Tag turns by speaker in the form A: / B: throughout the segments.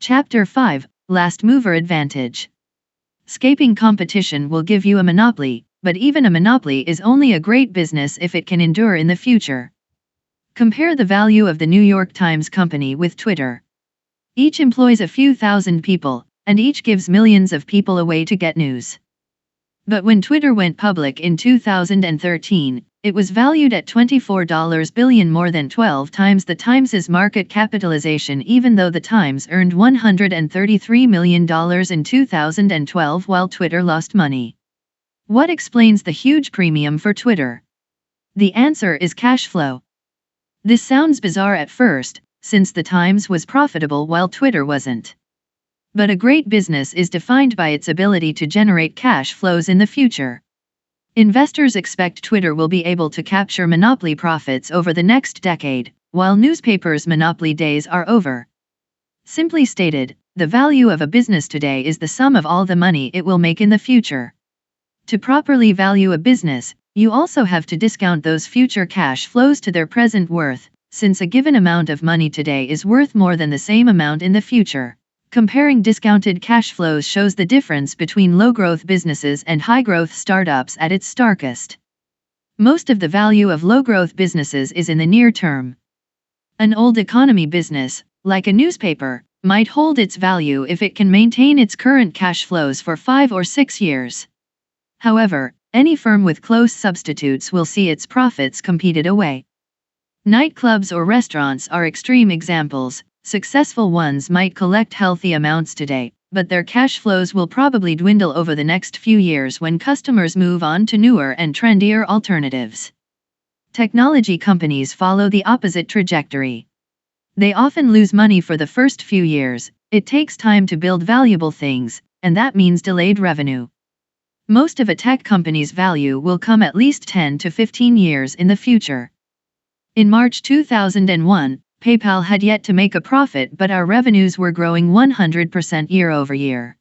A: Chapter 5, Last Mover Advantage. Escaping competition will give you a monopoly, but even a monopoly is only a great business if it can endure in the future. Compare the value of the New York Times Company with Twitter. Each employs a few thousand people, and each gives millions of people a way to get news. But when Twitter went public in 2013, it was valued at $24 billion, more than 12 times the Times's market capitalization, even though the Times earned $133 million in 2012 while Twitter lost money. What explains the huge premium for Twitter? The answer is cash flow. This sounds bizarre at first, since the Times was profitable while Twitter wasn't. But a great business is defined by its ability to generate cash flows in the future. Investors expect Twitter will be able to capture monopoly profits over the next decade, while newspapers' monopoly days are over. Simply stated, the value of a business today is the sum of all the money it will make in the future. To properly value a business, you also have to discount those future cash flows to their present worth, since a given amount of money today is worth more than the same amount in the future. Comparing discounted cash flows shows the difference between low-growth businesses and high-growth startups at its starkest. Most of the value of low-growth businesses is in the near term. An old economy business, like a newspaper, might hold its value if it can maintain its current cash flows for 5 or 6 years. However, any firm with close substitutes will see its profits competed away. Nightclubs or restaurants are extreme examples. Successful ones might collect healthy amounts today, but their cash flows will probably dwindle over the next few years when customers move on to newer and trendier alternatives. Technology companies follow the opposite trajectory. They often lose money for the first few years. It takes time to build valuable things, and that means delayed revenue. Most of a tech company's value will come at least 10 to 15 years in the future. In March 2001, PayPal had yet to make a profit, but our revenues were growing 100% year over year.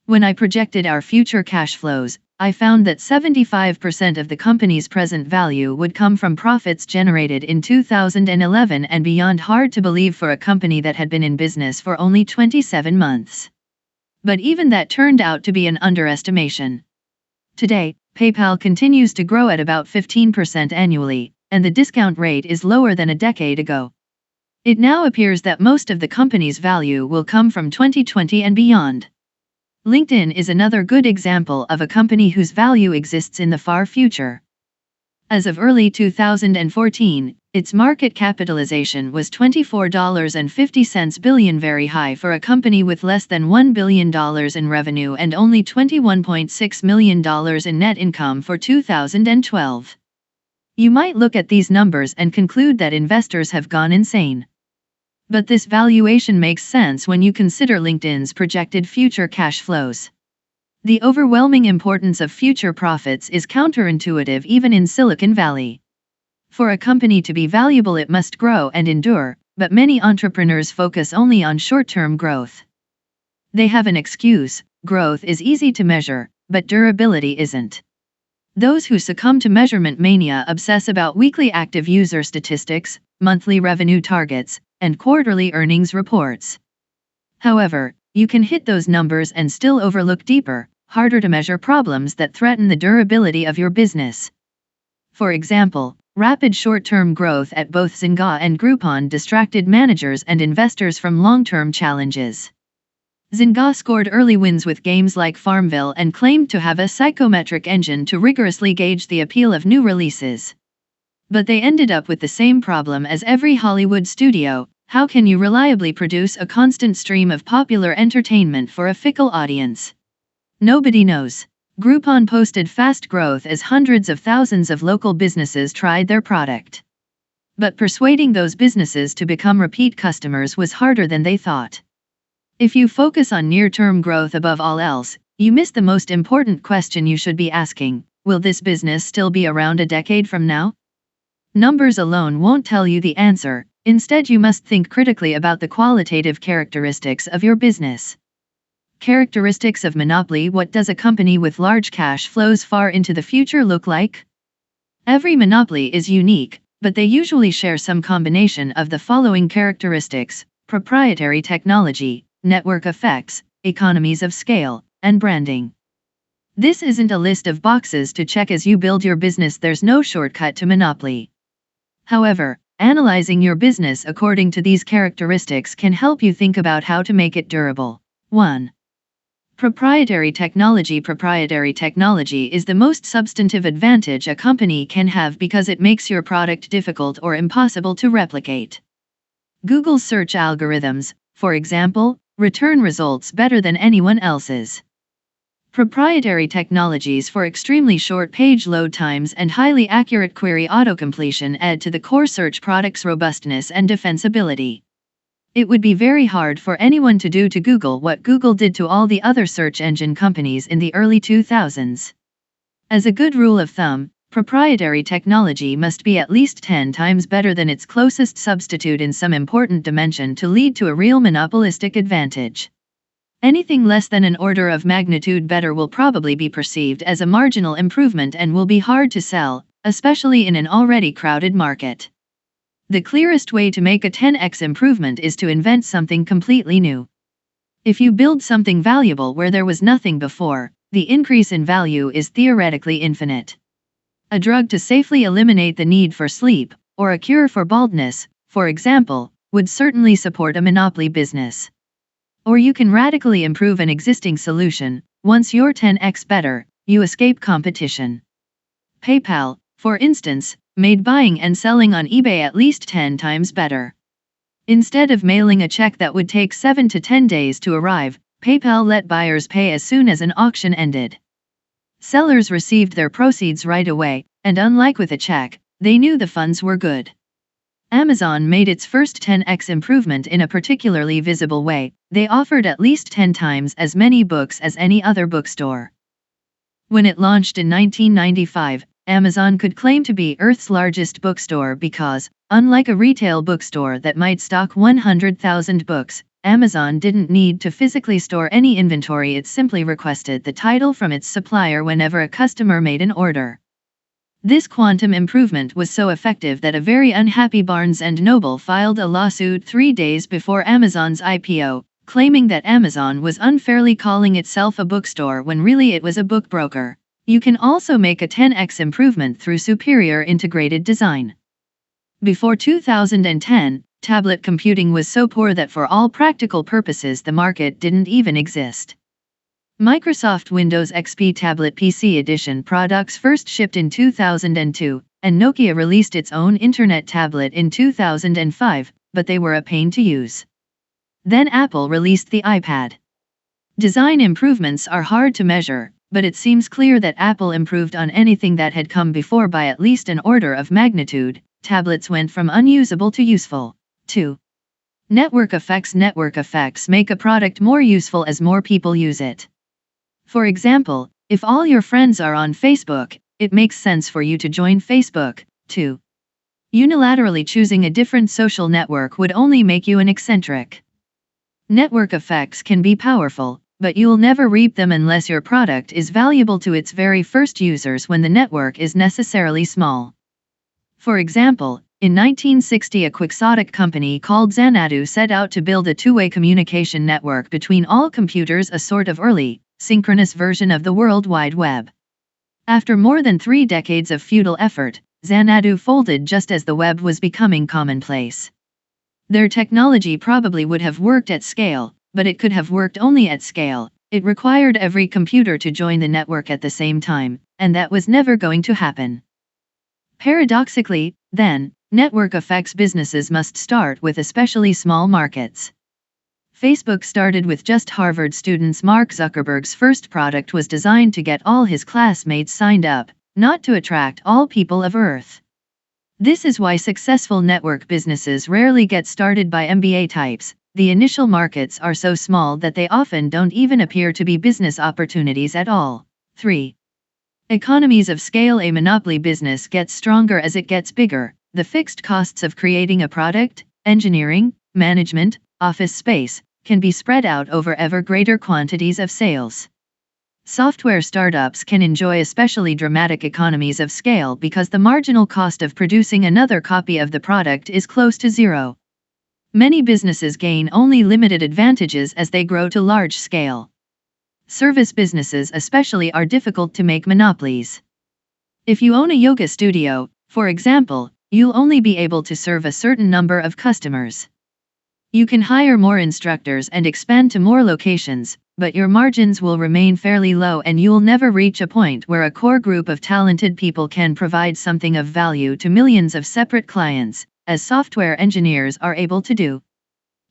A: When I projected our future cash flows, I found that 75% of the company's present value would come from profits generated in 2011 and beyond. Hard to believe for a company that had been in business for only 27 months. But even that turned out to be an underestimation. Today, PayPal continues to grow at about 15% annually, and the discount rate is lower than a decade ago. It now appears that most of the company's value will come from 2020 and beyond. LinkedIn is another good example of a company whose value exists in the far future. As of early 2014, its market capitalization was $24.50 billion, very high for a company with less than $1 billion in revenue and only $21.6 million in net income for 2012. You might look at these numbers and conclude that investors have gone insane. But this valuation makes sense when you consider LinkedIn's projected future cash flows. The overwhelming importance of future profits is counterintuitive even in Silicon Valley. For a company to be valuable, it must grow and endure, but many entrepreneurs focus only on short-term growth. They have an excuse: growth is easy to measure, but durability isn't. Those who succumb to measurement mania obsess about weekly active user statistics, monthly revenue targets, and quarterly earnings reports. However, you can hit those numbers and still overlook deeper, harder to measure problems that threaten the durability of your business. For example, rapid short-term growth at both Zynga and Groupon distracted managers and investors from long-term challenges. Zynga scored early wins with games like Farmville and claimed to have a psychometric engine to rigorously gauge the appeal of new releases. But they ended up with the same problem as every Hollywood studio: how can you reliably produce a constant stream of popular entertainment for a fickle audience? Nobody knows. Groupon posted fast growth as hundreds of thousands of local businesses tried their product. But persuading those businesses to become repeat customers was harder than they thought. If you focus on near-term growth above all else, you miss the most important question you should be asking: will this business still be around a decade from now? Numbers alone won't tell you the answer. Instead, you must think critically about the qualitative characteristics of your business. Characteristics of monopoly: what does a company with large cash flows far into the future look like? Every monopoly is unique, but they usually share some combination of the following characteristics: proprietary technology, network effects, economies of scale, and branding. This isn't a list of boxes to check as you build your business. There's no shortcut to monopoly. However, analyzing your business according to these characteristics can help you think about how to make it durable. 1. Proprietary technology. Proprietary technology is the most substantive advantage a company can have because it makes your product difficult or impossible to replicate. Google's search algorithms, for example, return results better than anyone else's. Proprietary technologies for extremely short page load times and highly accurate query autocompletion add to the core search product's robustness and defensibility. It would be very hard for anyone to do to Google what Google did to all the other search engine companies in the early 2000s. As a good rule of thumb, proprietary technology must be at least 10 times better than its closest substitute in some important dimension to lead to a real monopolistic advantage. Anything less than an order of magnitude better will probably be perceived as a marginal improvement and will be hard to sell, especially in an already crowded market. The clearest way to make a 10x improvement is to invent something completely new. If you build something valuable where there was nothing before, the increase in value is theoretically infinite. A drug to safely eliminate the need for sleep, or a cure for baldness, for example, would certainly support a monopoly business. Or you can radically improve an existing solution. Once you're 10x better, you escape competition. PayPal, for instance, made buying and selling on eBay at least 10 times better. Instead of mailing a check that would take 7 to 10 days to arrive, PayPal let buyers pay as soon as an auction ended. Sellers received their proceeds right away, and unlike with a check, they knew the funds were good. Amazon made its first 10x improvement in a particularly visible way. They offered at least 10 times as many books as any other bookstore. When it launched in 1995, Amazon could claim to be Earth's largest bookstore because, unlike a retail bookstore that might stock 100,000 books, Amazon didn't need to physically store any inventory. It simply requested the title from its supplier whenever a customer made an order. This quantum improvement was so effective that a very unhappy Barnes & Noble filed a lawsuit 3 days before Amazon's IPO, claiming that Amazon was unfairly calling itself a bookstore when really it was a book broker. You can also make a 10x improvement through superior integrated design. Before 2010, tablet computing was so poor that for all practical purposes the market didn't even exist. Microsoft Windows XP Tablet PC Edition products first shipped in 2002, and Nokia released its own Internet tablet in 2005, but they were a pain to use. Then Apple released the iPad. Design improvements are hard to measure, but it seems clear that Apple improved on anything that had come before by at least an order of magnitude. Tablets went from unusable to useful. 2. Network effects. Network effects make a product more useful as more people use it. For example, if all your friends are on Facebook, it makes sense for you to join Facebook, too. Unilaterally choosing a different social network would only make you an eccentric. Network effects can be powerful, but you'll never reap them unless your product is valuable to its very first users when the network is necessarily small. For example, in 1960 a quixotic company called Xanadu set out to build a two-way communication network between all computers, a sort of early, synchronous version of the World Wide Web. After more than 3 decades of futile effort, Xanadu folded just as the web was becoming commonplace. Their technology probably would have worked at scale, but it could have worked only at scale. It required every computer to join the network at the same time, and that was never going to happen. Paradoxically, then, network effects businesses must start with especially small markets. Facebook started with just Harvard students. Mark Zuckerberg's first product was designed to get all his classmates signed up, not to attract all people of Earth. This is why successful network businesses rarely get started by MBA types. The initial markets are so small that they often don't even appear to be business opportunities at all. 3. Economies of scale. A monopoly business gets stronger as it gets bigger. The fixed costs of creating a product, engineering, management, office space, can be spread out over ever greater quantities of sales. Software startups can enjoy especially dramatic economies of scale because the marginal cost of producing another copy of the product is close to zero. Many businesses gain only limited advantages as they grow to large scale. Service businesses especially are difficult to make monopolies. If you own a yoga studio, for example, you'll only be able to serve a certain number of customers. You can hire more instructors and expand to more locations, but your margins will remain fairly low and you'll never reach a point where a core group of talented people can provide something of value to millions of separate clients, as software engineers are able to do.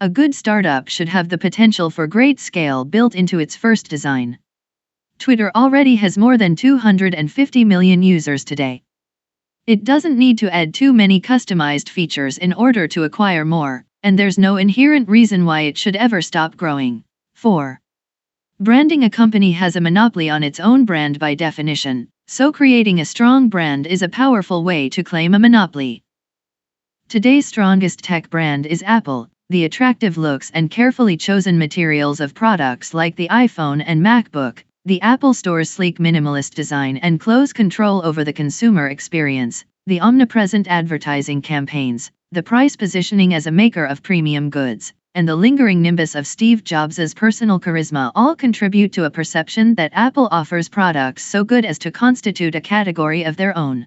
A: A good startup should have the potential for great scale built into its first design. Twitter already has more than 250 million users today. It doesn't need to add too many customized features in order to acquire more, and there's no inherent reason why it should ever stop growing. 4. Branding. A company has a monopoly on its own brand by definition, so creating a strong brand is a powerful way to claim a monopoly. Today's strongest tech brand is Apple. The attractive looks and carefully chosen materials of products like the iPhone and MacBook, the Apple Store's sleek minimalist design and close control over the consumer experience, the omnipresent advertising campaigns, the price positioning as a maker of premium goods, and the lingering nimbus of Steve Jobs' personal charisma all contribute to a perception that Apple offers products so good as to constitute a category of their own.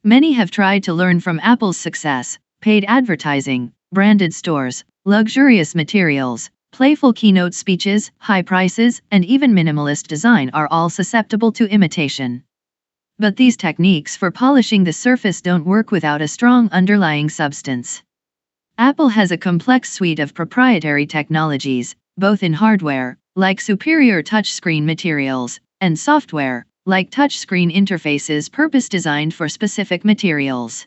A: Many have tried to learn from Apple's success. Paid advertising, branded stores, luxurious materials, playful keynote speeches, high prices, and even minimalist design are all susceptible to imitation. But these techniques for polishing the surface don't work without a strong underlying substance. Apple has a complex suite of proprietary technologies, both in hardware, like superior touchscreen materials, and software, like touchscreen interfaces purpose-designed for specific materials.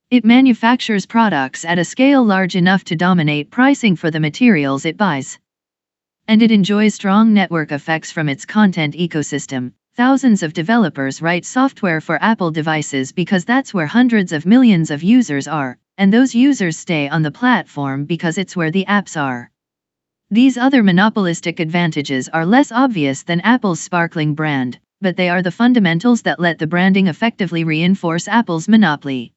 A: It manufactures products at a scale large enough to dominate pricing for the materials it buys. And it enjoys strong network effects from its content ecosystem. Thousands of developers write software for Apple devices because that's where hundreds of millions of users are, and those users stay on the platform because it's where the apps are. These other monopolistic advantages are less obvious than Apple's sparkling brand, but they are the fundamentals that let the branding effectively reinforce Apple's monopoly.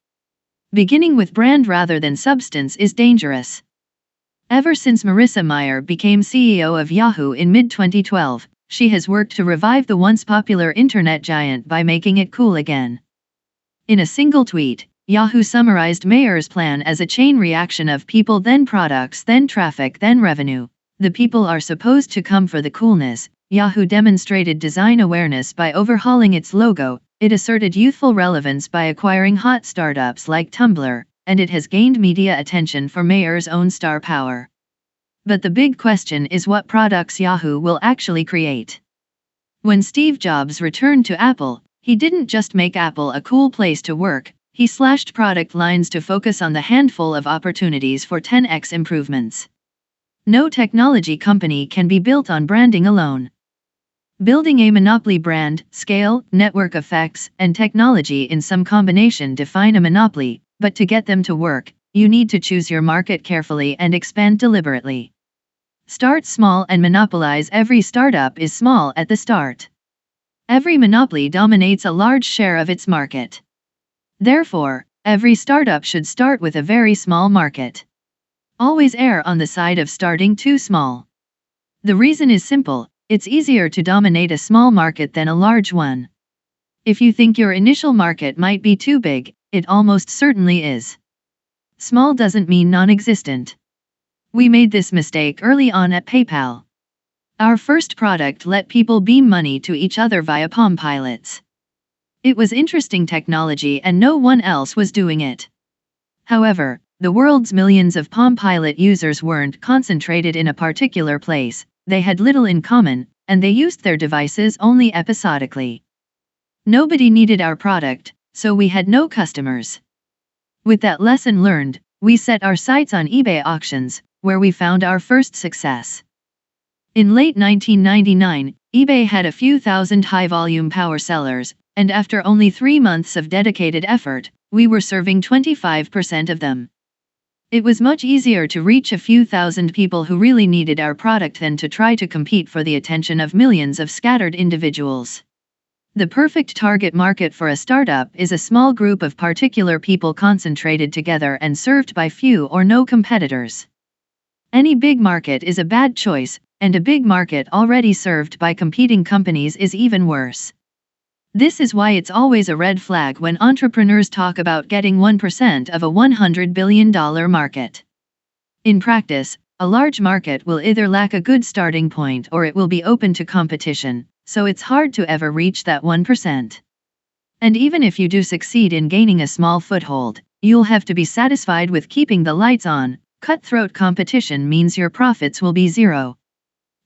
A: Beginning with brand rather than substance is dangerous. Ever since Marissa Mayer became CEO of Yahoo in mid-2012, she has worked to revive the once popular internet giant by making it cool again. In a single tweet, Yahoo summarized Mayer's plan as a chain reaction of people then products then traffic then revenue. The people are supposed to come for the coolness. Yahoo demonstrated design awareness by overhauling its logo. It asserted youthful relevance by acquiring hot startups like Tumblr, and it has gained media attention for Mayer's own star power. But the big question is what products Yahoo will actually create. When Steve Jobs returned to Apple, he didn't just make Apple a cool place to work, he slashed product lines to focus on the handful of opportunities for 10x improvements. No technology company can be built on branding alone. Building a monopoly brand, scale, network effects, and technology in some combination define a monopoly, but to get them to work, you need to choose your market carefully and expand deliberately. Start small and monopolize. Every startup is small at the start. Every monopoly dominates a large share of its market. Therefore, every startup should start with a very small market. Always err on the side of starting too small. The reason is simple. It's easier to dominate a small market than a large one. If you think your initial market might be too big, it almost certainly is. Small doesn't mean non-existent. We made this mistake early on at PayPal. Our first product let people beam money to each other via Palm Pilots. It was interesting technology and no one else was doing it. However, the world's millions of Palm Pilot users weren't concentrated in a particular place. They had little in common, and they used their devices only episodically. Nobody needed our product, so we had no customers. With that lesson learned, we set our sights on eBay auctions, where we found our first success. In late 1999, eBay had a few thousand high-volume power sellers, and after only 3 months of dedicated effort, we were serving 25% of them. It was much easier to reach a few thousand people who really needed our product than to try to compete for the attention of millions of scattered individuals. The perfect target market for a startup is a small group of particular people concentrated together and served by few or no competitors. Any big market is a bad choice, and a big market already served by competing companies is even worse. This is why it's always a red flag when entrepreneurs talk about getting 1% of a $100 billion market. In practice, a large market will either lack a good starting point or it will be open to competition, so it's hard to ever reach that 1%. And even if you do succeed in gaining a small foothold, you'll have to be satisfied with keeping the lights on. Cutthroat competition means your profits will be zero.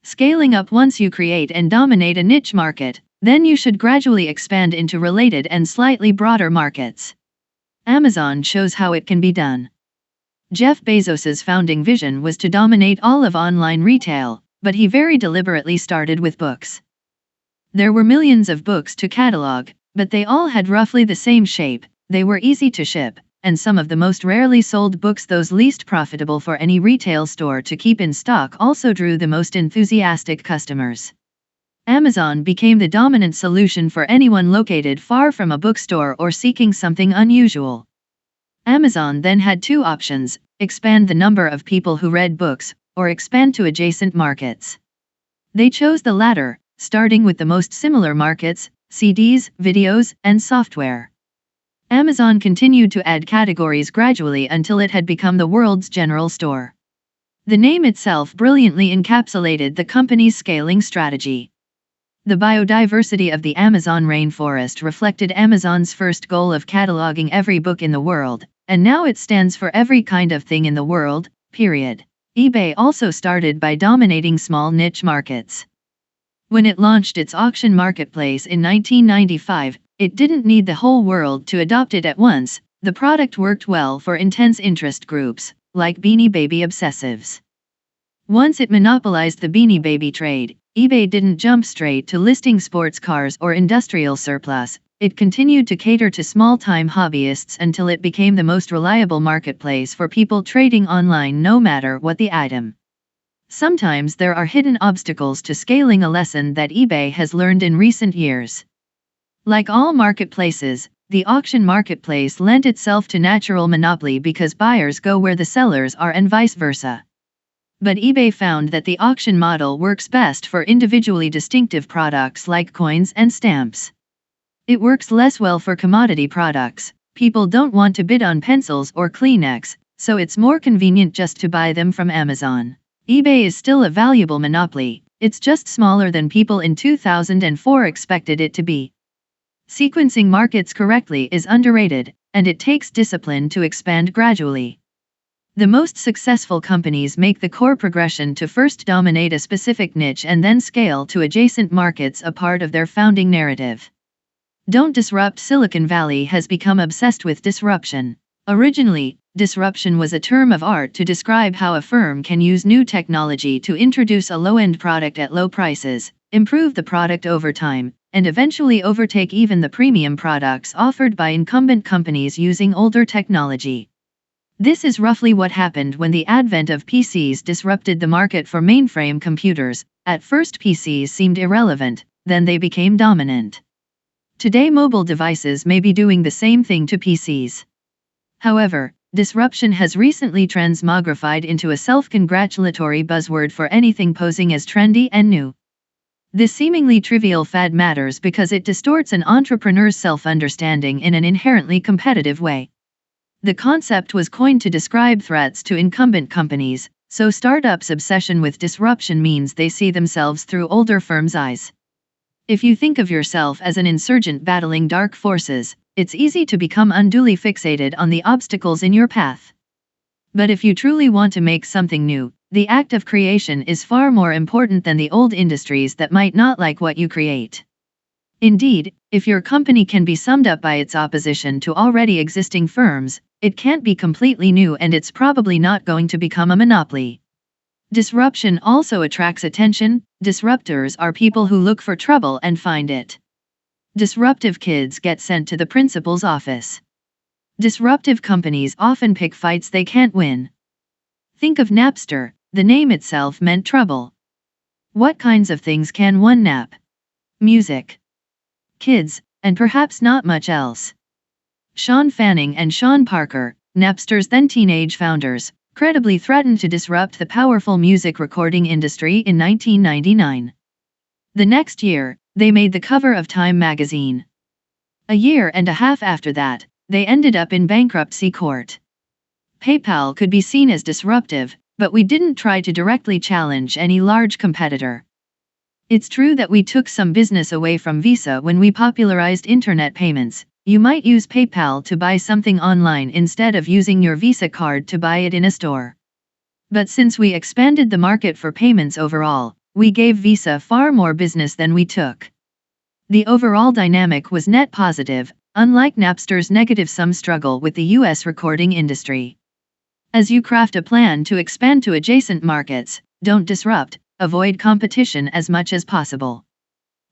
A: Scaling up once you create and dominate a niche market, then you should gradually expand into related and slightly broader markets. Amazon shows how it can be done. Jeff Bezos's founding vision was to dominate all of online retail, but he very deliberately started with books. There were millions of books to catalog, but they all had roughly the same shape, they were easy to ship, and some of the most rarely sold books, those least profitable for any retail store to keep in stock, also drew the most enthusiastic customers. Amazon became the dominant solution for anyone located far from a bookstore or seeking something unusual. Amazon then had two options: expand the number of people who read books, or expand to adjacent markets. They chose the latter, starting with the most similar markets: CDs, videos, and software. Amazon continued to add categories gradually until it had become the world's general store. The name itself brilliantly encapsulated the company's scaling strategy. The biodiversity of the Amazon rainforest reflected Amazon's first goal of cataloging every book in the world, and now it stands for every kind of thing in the world, period. eBay also started by dominating small niche markets. When it launched its auction marketplace in 1995, it didn't need the whole world to adopt it at once. The product worked well for intense interest groups, like Beanie Baby obsessives. Once it monopolized the Beanie Baby trade, eBay didn't jump straight to listing sports cars or industrial surplus. It continued to cater to small-time hobbyists until it became the most reliable marketplace for people trading online, no matter what the item. Sometimes there are hidden obstacles to scaling, a lesson that eBay has learned in recent years. Like all marketplaces, the auction marketplace lent itself to natural monopoly because buyers go where the sellers are and vice versa. But eBay found that the auction model works best for individually distinctive products like coins and stamps. It works less well for commodity products. People don't want to bid on pencils or Kleenex, so it's more convenient just to buy them from Amazon. eBay is still a valuable monopoly, it's just smaller than people in 2004 expected it to be. Sequencing markets correctly is underrated, and it takes discipline to expand gradually. The most successful companies make the core progression to first dominate a specific niche and then scale to adjacent markets a part of their founding narrative. Don't disrupt. Silicon Valley has become obsessed with disruption. Originally, disruption was a term of art to describe how a firm can use new technology to introduce a low-end product at low prices, improve the product over time, and eventually overtake even the premium products offered by incumbent companies using older technology. This is roughly what happened when the advent of PCs disrupted the market for mainframe computers. At first PCs seemed irrelevant, then they became dominant. Today mobile devices may be doing the same thing to PCs. However, disruption has recently transmogrified into a self-congratulatory buzzword for anything posing as trendy and new. This seemingly trivial fad matters because it distorts an entrepreneur's self-understanding in an inherently competitive way. The concept was coined to describe threats to incumbent companies, so startups' obsession with disruption means they see themselves through older firms' eyes. If you think of yourself as an insurgent battling dark forces, it's easy to become unduly fixated on the obstacles in your path. But if you truly want to make something new, the act of creation is far more important than the old industries that might not like what you create. Indeed, if your company can be summed up by its opposition to already existing firms, it can't be completely new and it's probably not going to become a monopoly. Disruption also attracts attention. Disruptors are people who look for trouble and find it. Disruptive kids get sent to the principal's office. Disruptive companies often pick fights they can't win. Think of Napster. The name itself meant trouble. What kinds of things can one nap? Music. kids, and perhaps not much else. Sean Fanning and Sean Parker, Napster's then teenage founders, credibly threatened to disrupt the powerful music recording industry in 1999. The next year, they made the cover of Time magazine. A year and a half after that, they ended up in bankruptcy court. PayPal could be seen as disruptive, but we didn't try to directly challenge any large competitor. It's true that we took some business away from Visa when we popularized internet payments. You might use PayPal to buy something online instead of using your Visa card to buy it in a store. But since we expanded the market for payments overall, we gave Visa far more business than we took. The overall dynamic was net positive, unlike Napster's negative-sum struggle with the US recording industry. As you craft a plan to expand to adjacent markets, don't disrupt, avoid competition as much as possible.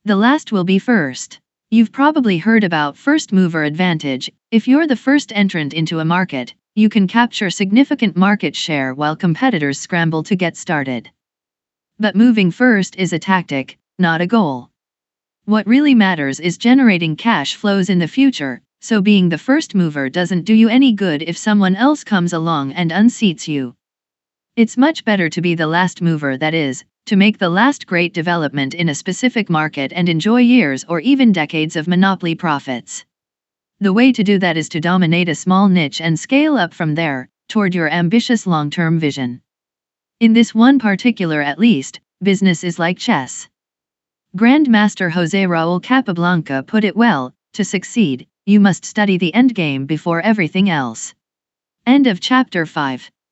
A: The last will be first. You've probably heard about first mover advantage. If you're the first entrant into a market, you can capture significant market share while competitors scramble to get started. But moving first is a tactic, not a goal. What really matters is generating cash flows in the future, so being the first mover doesn't do you any good if someone else comes along and unseats you. It's much better to be the last mover, that is, to make the last great development in a specific market and enjoy years or even decades of monopoly profits. The way to do that is to dominate a small niche and scale up from there, toward your ambitious long-term vision. In this one particular at least, business is like chess. Grandmaster José Raúl Capablanca put it well, to succeed, you must study the endgame before everything else. End of chapter 5.